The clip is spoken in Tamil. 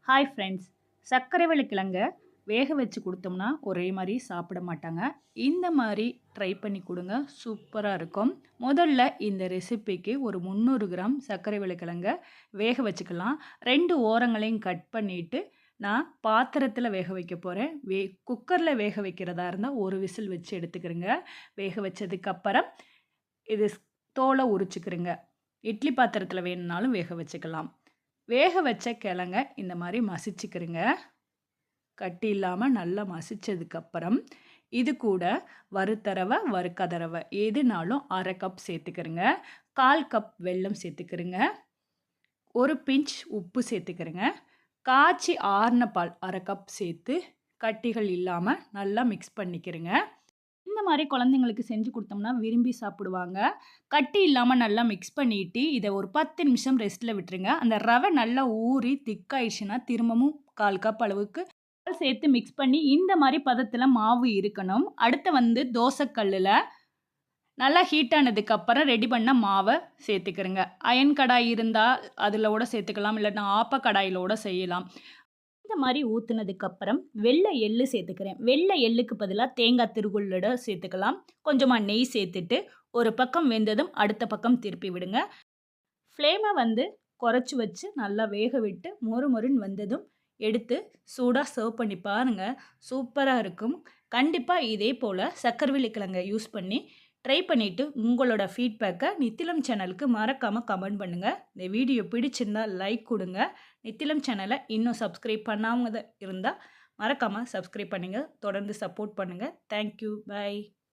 Hi friends. சர்க்கரை வள்ளி கிழங்க வேக வச்சு கொடுத்தோம்னா ஒரே மாரி சாப்பிட மாட்டாங்க. இந்த மாரி ட்ரை பண்ணி கொடுங்க. சூப்பரா இருக்கும். முதல்ல இந்த ரெசிபிக்கு ஒரு 300 கிராம் சர்க்கரை வள்ளி கிழங்க வேக வச்சுக்கலாம். 2 ஓரங்களையும் கட் பண்ணிட்டு, நான் பாத்திரத்தில வேக வைக்க போறேன். குக்கர்ல வேக வைக்கிறதா இருந்தா 1 விசில் வச்சு எடுத்துக்கிறங்க. வேக வச்சதுக்கப்புறம் இது தோல உரிச்சுக்கிறங்க. இட்லி பாத்திரத்தில வேணும்னாலும் வேக வச்சுக்கலாம். வேக வச்ச கிழங்க இந்த மாரி மசிச்சுக்கிறங்க. கட்டி இல்லாம நல்லா மசிச்சதுக்கப்புறம், இது கூட வறுத்த ரவ, வறுக்காத ரவ எதுனாலும் 1/2 கப் சேர்த்துக்கிறங்க. 1/4 கப் வெல்லம் சேர்த்துக்கிறங்க. 1 பிஞ்ச் உப்பு சேர்த்துக்கிறங்க. காய்ச்சி ஆறுன பால் 1/2 கப் சேர்த்து, கட்டிகள் இல்லாம நல்லா மிக்ஸ் பண்ணிக்கிறங்க. இந்த மாரி குழந்தைங்களுக்கு செஞ்சு குடுத்தோம்னா விரும்பி சாப்பிடுவாங்க. கட்டி இல்லாம நல்லா மிக்ஸ் பண்ணிட்டு, இத ஒரு 10 நிமிஷம் ரெஸ்ட்ல விட்டுருங்க. அந்த ரவை நல்லா ஊறி திக் ஆயிடுச்சுன்னா, திரும்பவும் 1/4 கப் அளவுக்கு பால் சேர்த்து மிக்ஸ் பண்ணி, இந்த மாரி பதத்தில மாவு இருக்கணும். அடுத்து தோசை கல்லுல நல்லா ஹீட் ஆனதுக்கப்புறம் ரெடி பண்ண மாவ சேர்த்துக்கிறங்க. அயர்ன் கடாய் இருந்தா அதில கூட சேர்த்துக்கலாம். இல்லாட்டினா ஆப்ப கடாயில கூட செய்யலாம். இந்த மாரி ஊத்துனதுக்கப்புறம் வெள்ள எள்ளு சேர்த்துக்கிறேன். வெள்ள எள்ளுக்கு பதிலா தேங்காய் திருகுள்ளோட சேர்த்துக்கலாம். கொஞ்சமா நெய் சேர்த்துட்டு, ஒரு பக்கம் வெந்ததும் அடுத்த பக்கம் திருப்பி விடுங்க. ஃப்ளேம குறைச்சு வச்சு நல்லா வேக விட்டு மொறு மொறுன்னு வந்ததும் எடுத்து சூடா சர்வ் பண்ணி பாருங்க. சூப்பரா இருக்கும். கண்டிப்பா இதே போல சர்க்கரைவள்ளி கிழங்க யூஸ் பண்ணி ட்ரை பண்ணிட்டு உங்களோட ஃபீட்பேக்க நித்திலம் சேனலுக்கு மறக்காம கமெண்ட் பண்ணுங்க. இந்த வீடியோ பிடிச்சிருந்தா லைக் குடுங்க. நித்திலம் சேனல இன்னும் சப்ஸ்கிரைப் பண்ணாம இருந்தா மறக்காம சப்ஸ்கிரைப் பண்ணுங்க. தொடர்ந்து சப்போர்ட் பண்ணுங்க. Thank you. பை.